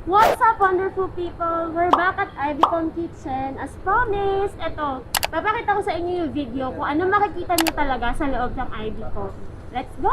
What's up, wonderful people? We're back at IBCOM'S Kitchen. As promised, eto, papakita ko sa inyo yung video kung ano makikita nyo talaga sa loob ng IBCOM. Let's go!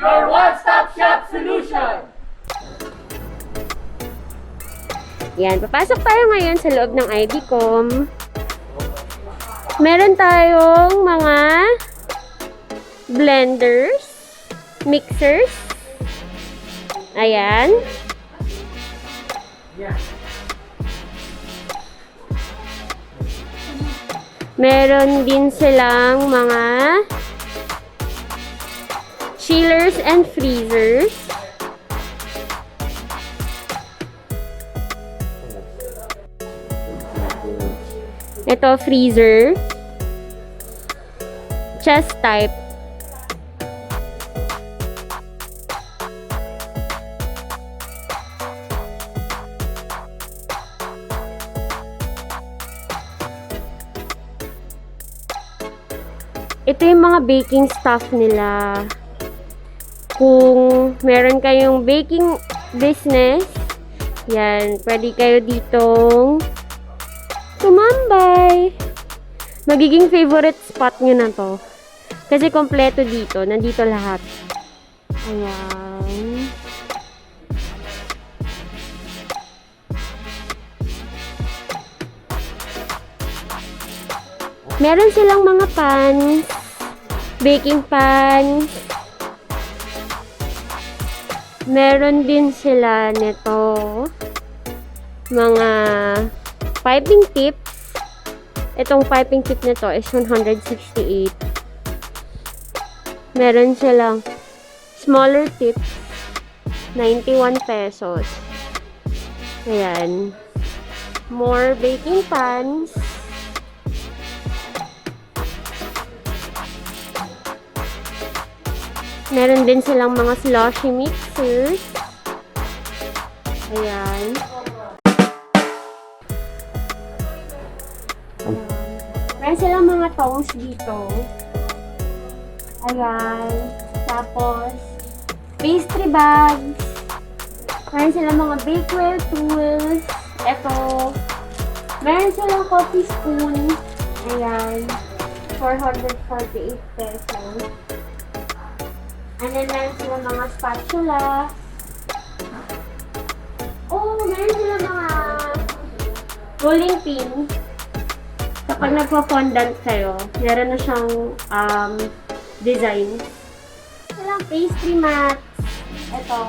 Your one-stop shop solution! Yan, papasok tayo ngayon sa loob ng IBCOM. Meron tayong mga blenders, mixers. Ayan. Meron din silang mga chillers and freezers. Ito, freezer. Chest type. Ito yung mga baking stuff nila. Kung meron kayong baking business, yan, pwede kayo ditong tumambay. Magiging favorite spot nyo na to. Kasi kompleto dito. Nandito lahat. Ayan. Meron silang mga pans, baking pans. Meron din sila nito mga piping tips. Itong piping tip nito is 168. Meron silang smaller tips, 91 pesos. Ayan. More baking pans. Meron din silang mga slushy mixers. Ayan. Meron silang mga tongs dito. Ayan. Tapos, pastry bags. Meron silang mga bakeware tools. Ito. Meron silang coffee spoon. Ayan. 448 pesos. And then, meron silang mga spatula. Oh, meron silang mga rolling pin. Kapag nagpa-fondant kayo, meron na siyang design. Silang pastry mats. Ito.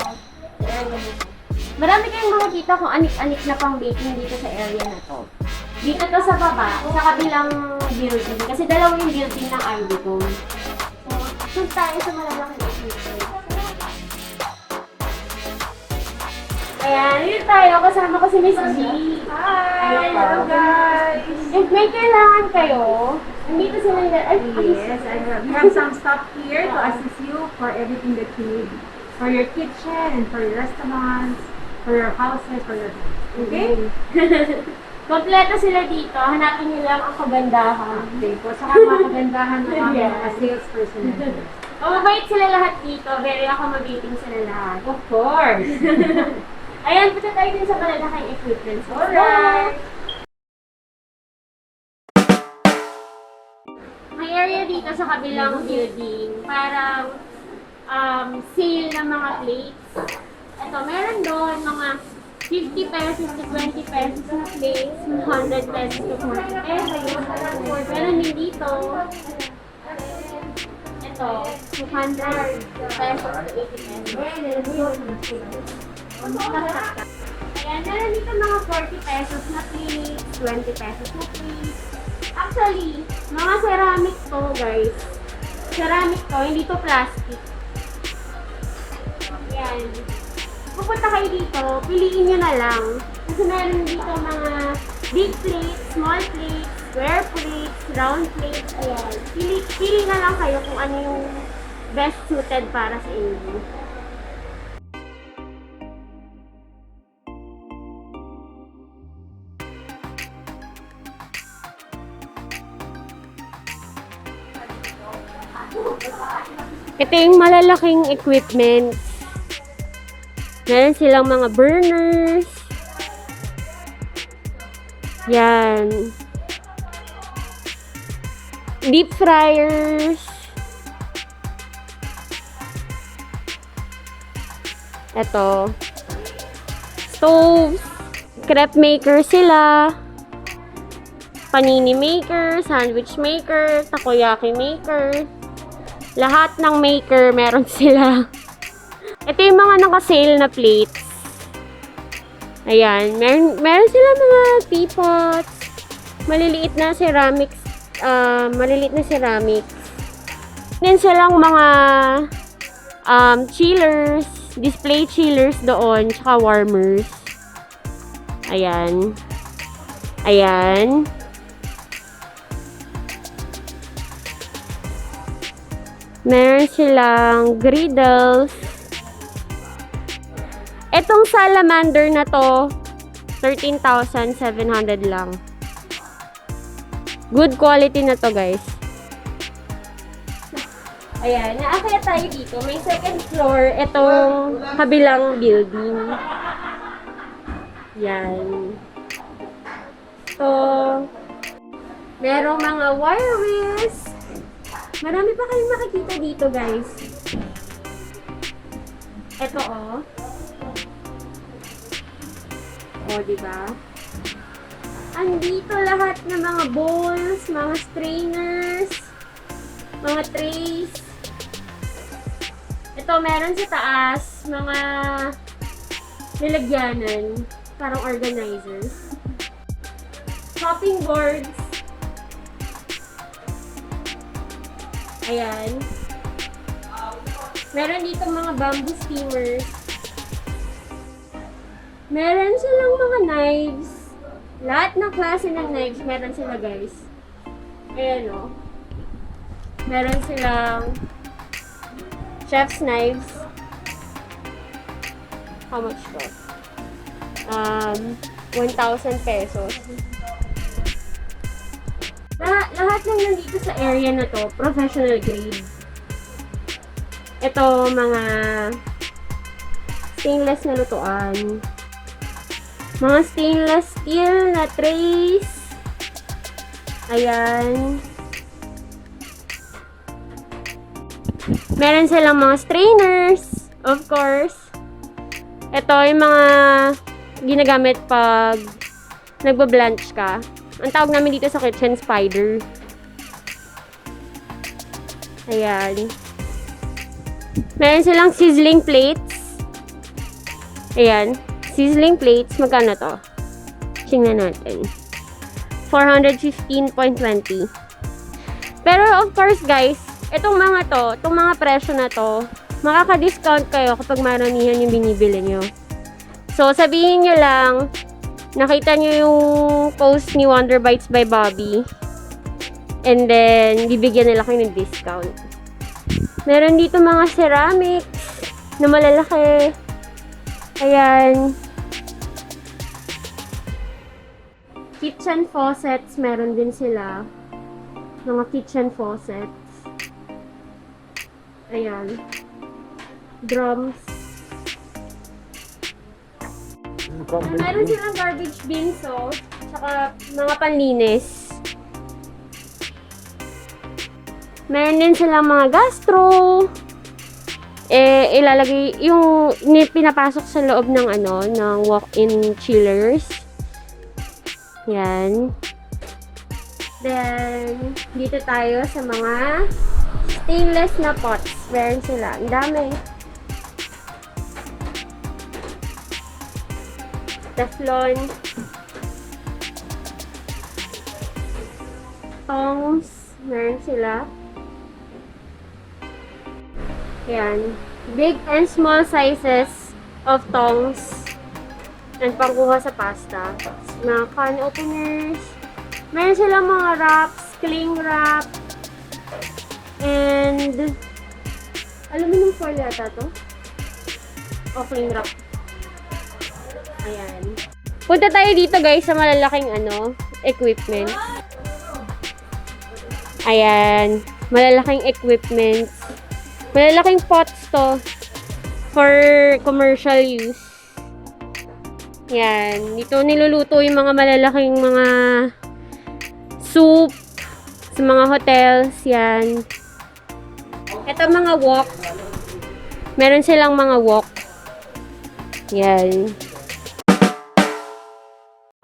Marami kayong makikita kung anik-anik na pang baking dito sa area na to. Dito to sa baba, sa kabilang building. Kasi dalawang yung building ng IBCOM. So, tayo sa malalaki na future. Ayan, yun tayo. Kasama ko si Miss G. Hi! Hello guys! If may kailangan kayo, nandito sila yung... Yes, we have some stuff here to assist you for everything that you need. For your kitchen and for your restaurants, for your houses, for your... Okay? Kompleto sila dito. Hanapin niyo lang ang kagandahan. Okay po. Saka makagandahan ng mga sales person. Mabait sila lahat dito. Very accommodating sila lahat. Of course. Ayan, punta tayo din sa malalaking equipment. Alright. May area dito sa kabilang building. Parang sale ng mga plates. Ito, meron doon mga 50 pesos to 20 pesos na plates, 100 pesos to 40 pesos. Meron din dito. Ito, 200 pesos to 80 pesos. Ayan, meron dito mga 40 pesos na plates, 20 pesos na plates. Actually, mga ceramic to, guys. Ceramic to, hindi to plastic. Ayan. Pupunta kayo dito, piliin nyo na lang. Kasi meron dito mga big plates, small plates, square plates, round plates. Ayan. Pili na lang kayo kung ano yung best suited para sa inyo. Ito yung malalaking equipment. Meron silang mga burners. Yan. Deep fryers. Ito. Stoves. Crepe maker sila. Panini maker. Sandwich maker. Takoyaki maker. Lahat ng maker meron sila. Ito yung mga naka-sale na plates. Ayan. Meron sila mga teapots. Maliliit na ceramics. Maliliit na ceramics. Meron silang mga chillers. Display chillers doon. Tsaka warmers. Ayan. Ayan. Meron silang griddles. Etong salamander na to, 13,700 lang. Good quality na to, guys. Ayan, naakyat tayo dito. May second floor, etong kabilang building. Yan. So, merong mga wire wheels. Marami pa kayong makikita dito, guys. Ito, oh. O, diba? Andito lahat ng mga bowls, mga strainers, mga trays. Ito, meron sa taas, mga nilagyanan, parang organizers. Chopping boards. Ayan. Meron dito mga bamboo steamers. Meron silang mga knives. Lahat ng klase ng knives, meron sila, guys. Ayan, o. Meron silang chef's knives. How much to? 1,000 pesos. Lahat ng nandito sa area na to, professional grade. Ito, mga stainless na lutuan. Mga stainless steel na trays. Ayan. Meron silang mga strainers, of course. Ito yung mga ginagamit pag nagba-blanch ka. Ang tawag namin dito sa kitchen, spider. Ayan. Meron silang sizzling plates. Ayan. Sizzling plates. Magkano to? Tingnan natin. 415.20. Pero of course, guys, itong mga presyo na to, makaka-discount kayo kapag maramihan yung binibili nyo. So, sabihin nyo lang, nakita nyo yung post ni Wonder Bites by Bobby. And then, bibigyan nila kayo ng discount. Meron dito mga ceramics na malalaki. Ayan. Kitchen faucets, meron din sila. Mga kitchen faucets. Ayan. Drums. Meron silang garbage bin, so, saka mga panlinis. Meron din silang mga gastro. Ilalagay yung pinapasok sa loob ng ng walk-in chillers. Yan. Then, dito tayo sa mga stainless na pots. Meron sila. Ang dami. Teflon. Tongs. Meron sila. Ayan. Big and small sizes of tongs. And pangkuha sa pasta. Mga can openers. Meron silang mga wraps. Cling wrap. And aluminum foil yata to? O cling wrap. Ayan. Punta tayo dito guys sa malalaking equipment. Ayan. Malalaking equipment. Malalaking pots to for commercial use. Yan. Dito niluluto yung mga malalaking mga soup sa mga hotels. Yan. Ito mga wok. Meron silang mga wok. Yan.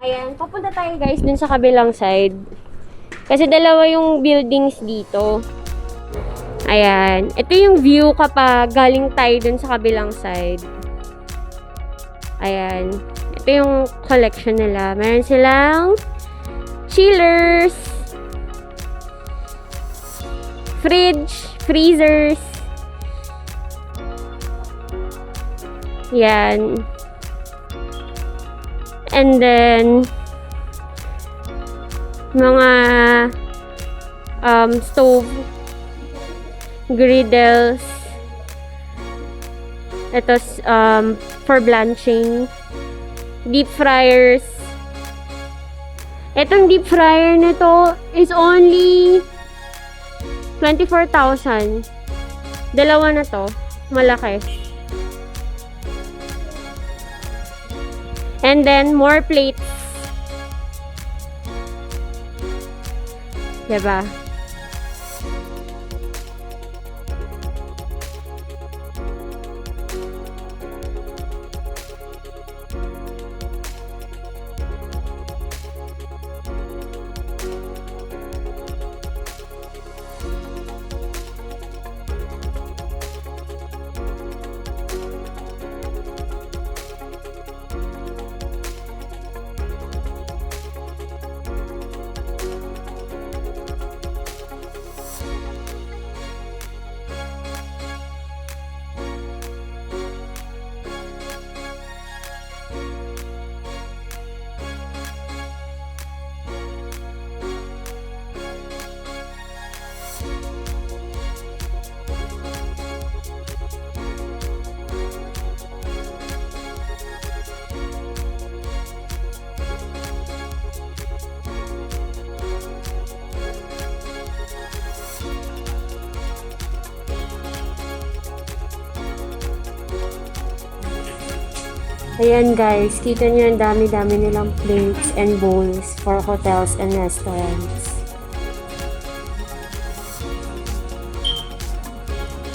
Ayan. Papunta tayo guys dun sa kabilang side. Kasi dalawa yung buildings dito. Ayan. Ito yung view kapag galing tayo dun sa kabilang side. Ayan. Ito yung collection nila. Meron silang chillers, fridge, freezers. Yan. And then, mga stove, griddles. Ito for blanching. Deep fryers. Itong deep fryer nito is only 24,000. Dalawa na to. Malaki. And then, more plates. Diba? Ayan guys, kita nyo ang dami-dami nilang plates and bowls for hotels and restaurants.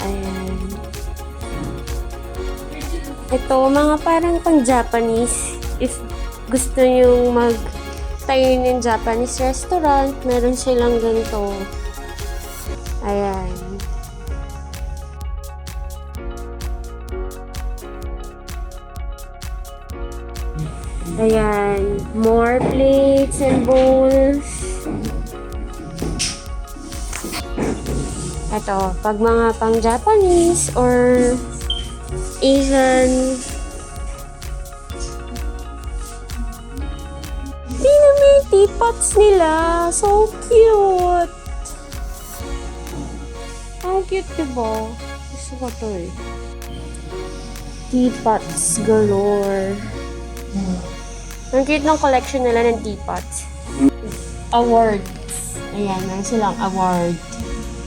Ayan. Ito, mga parang pang Japanese. If gusto nyo mag-tayo ng Japanese restaurant, meron silang ganito. Ayan. Ayan, more plates and bowls. Ito, pag mga pang Japanese or Asian. Tingnan mo yung teapots nila. So cute. How cute, diba? Gusto ko to eh. Teapots galore. Ang cute ng collection nila ng teapots. Awards. Ayan, meron silang award.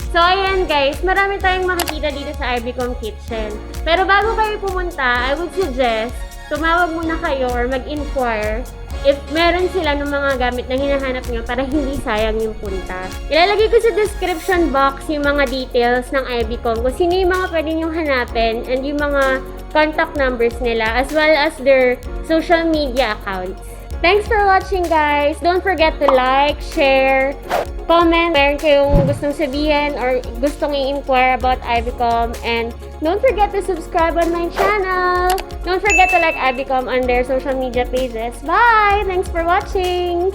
So, ayan guys, marami tayong makikita dito sa IBCOM Kitchen. Pero bago kayo pumunta, I would suggest, tumawag muna kayo or mag-inquire if meron sila ng mga gamit na hinahanap nyo para hindi sayang yung punta. Ilalagay ko sa description box yung mga details ng IBCOM kung sino yung mga pwede nyong hanapin and yung mga contact numbers nila as well as their social media accounts. Thanks for watching guys! Don't forget to like, share, comment, meron kayong gustong sabihin or gustong i-inquire about IBCOM, and don't forget to subscribe on my channel! Don't forget to like IBCOM on their social media pages. Bye! Thanks for watching!